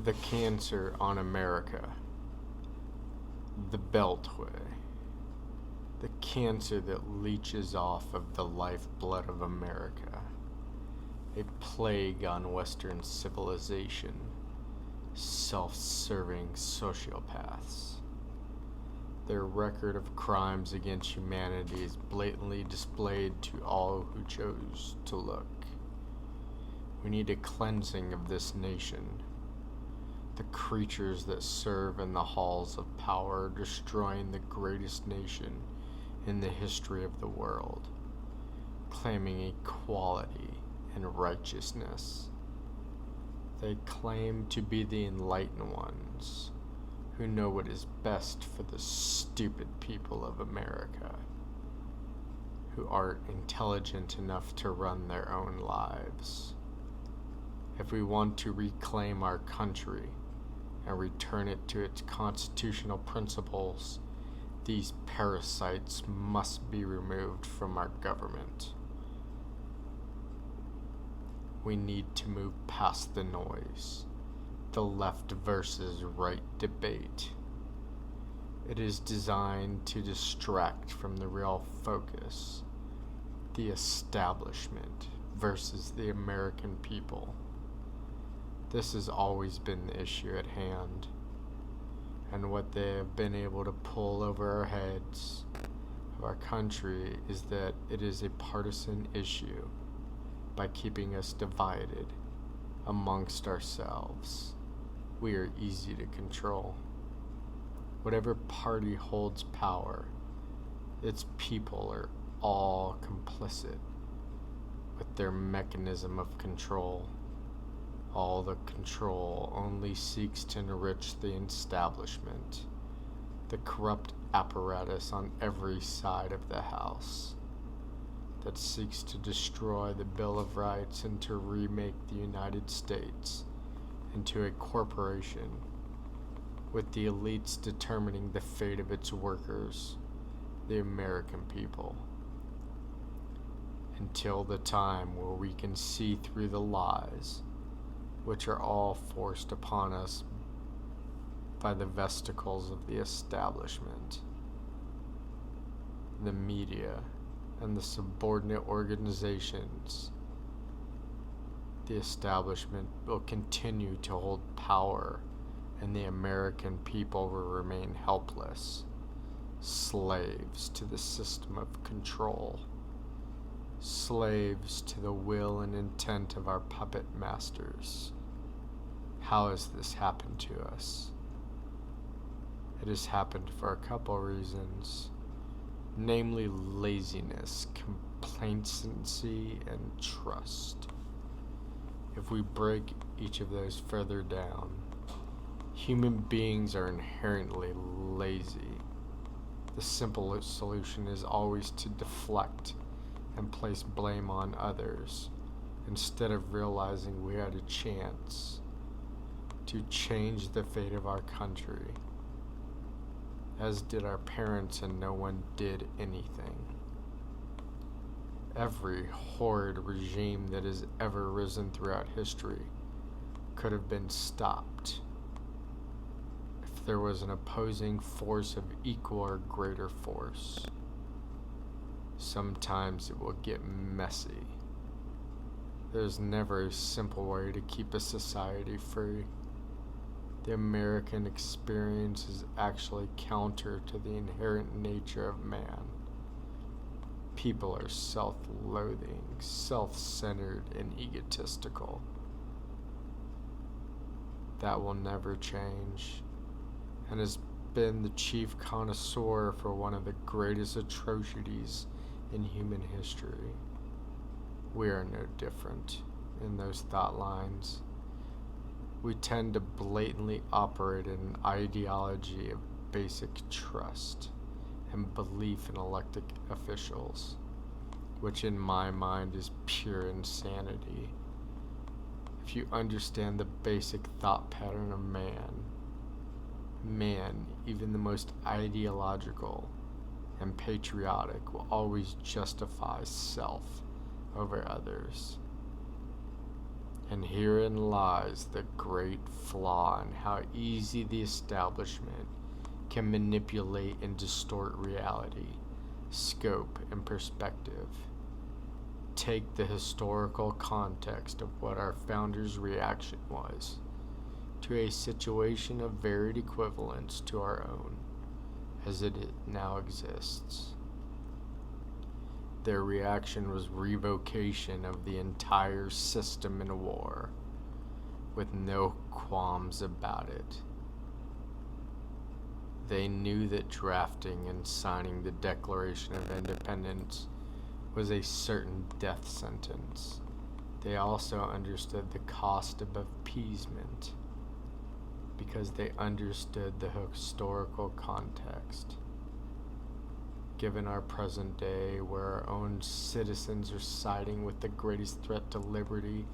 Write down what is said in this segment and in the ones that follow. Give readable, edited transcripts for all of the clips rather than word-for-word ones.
The cancer on America. The Beltway. The cancer that leeches off of the lifeblood of America. A plague on Western civilization. Self-serving sociopaths. Their record of crimes against humanity is blatantly displayed to all who chose to look. We need a cleansing of this nation. The creatures that serve in the halls of power are destroying the greatest nation in the history of the world, claiming equality and righteousness. They claim to be the enlightened ones, who know what is best for the stupid people of America, who aren't intelligent enough to run their own lives. If we want to reclaim our country and return it to its constitutional principles, these parasites must be removed from our government. We need to move past the noise, the left versus right debate. It is designed to distract from the real focus, the establishment versus the American people. This has always been the issue at hand, and what they have been able to pull over our heads of our country is that it is a partisan issue by keeping us divided amongst ourselves. We are easy to control. Whatever party holds power, its people are all complicit with their mechanism of control. All the control only seeks to enrich the establishment, the corrupt apparatus on every side of the house that seeks to destroy the Bill of Rights and to remake the United States into a corporation, with the elites determining the fate of its workers, the American people. Until the time where we can see through the lies, which are all forced upon us by the vesticles of the establishment, the media, and the subordinate organizations. The establishment will continue to hold power, and the American people will remain helpless, slaves to the system of control, slaves to the will and intent of our puppet masters. How has this happened to us? It has happened for a couple reasons, namely laziness, complacency, and trust. If we break each of those further down, human beings are inherently lazy. The simple solution is always to deflect and place blame on others, instead of realizing we had a chance to change the fate of our country, as did our parents, and no one did anything. Every horrid regime that has ever risen throughout history could have been stopped if there was an opposing force of equal or greater force. Sometimes it will get messy. There's never a simple way to keep a society free. The American experience is actually counter to the inherent nature of man. People are self-loathing, self-centered, and egotistical. That will never change, and has been the chief connoisseur for one of the greatest atrocities in human history. We are no different in those thought lines. We tend to blatantly operate in an ideology of basic trust and belief in elected officials, which in my mind is pure insanity. If you understand the basic thought pattern of man, even the most ideological and patriotic, will always justify self over others. And herein lies the great flaw in how easy the establishment can manipulate and distort reality, scope, and perspective. Take the historical context of what our founders' reaction was to a situation of varied equivalence to our own, as it now exists. Their reaction was revocation of the entire system in war, with no qualms about it. They knew that drafting and signing the Declaration of Independence was a certain death sentence. They also understood the cost of appeasement, because they understood the historical context. Given our present day, where our own citizens are siding with the greatest threat to liberty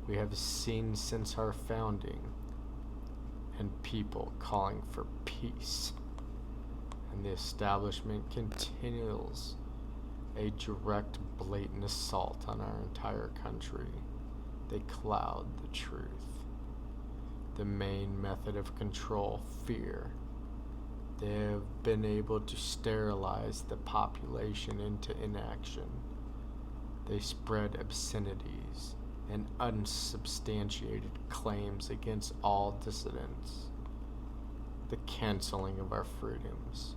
we have seen since our founding, and people calling for peace, and the establishment continues a direct, blatant assault on our entire country, they cloud the truth. The main method of control, fear. They have been able to sterilize the population into inaction. They spread obscenities and unsubstantiated claims against all dissidents. The canceling of our freedoms,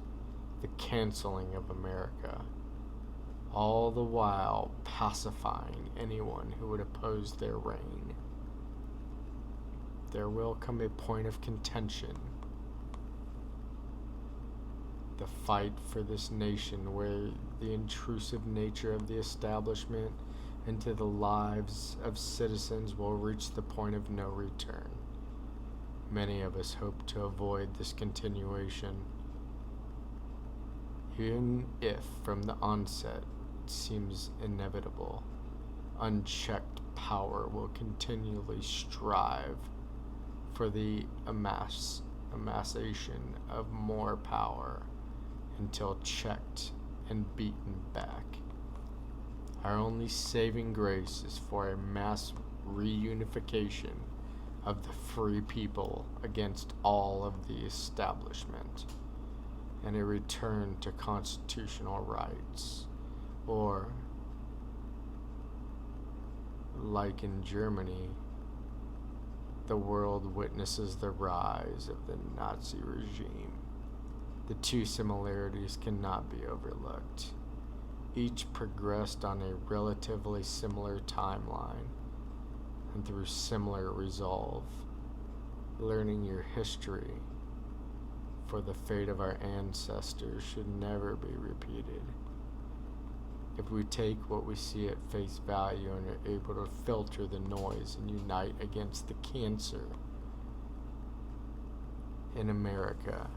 the canceling of America, all the while pacifying anyone who would oppose their reign. There will come a point of contention, the fight for this nation, where the intrusive nature of the establishment into the lives of citizens will reach the point of no return. Many of us hope to avoid this continuation, even if from the onset it seems inevitable. Unchecked power will continually strive for the amassation of more power until checked and beaten back. Our only saving grace is for a mass reunification of the free people against all of the establishment, and a return to constitutional rights, or, like in Germany, the world witnesses the rise of the Nazi regime. The two similarities cannot be overlooked. Each progressed on a relatively similar timeline and through similar resolve. Learning your history, for the fate of our ancestors should never be repeated. If we take what we see at face value and are able to filter the noise and unite against the cancer in America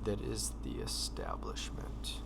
that is the establishment.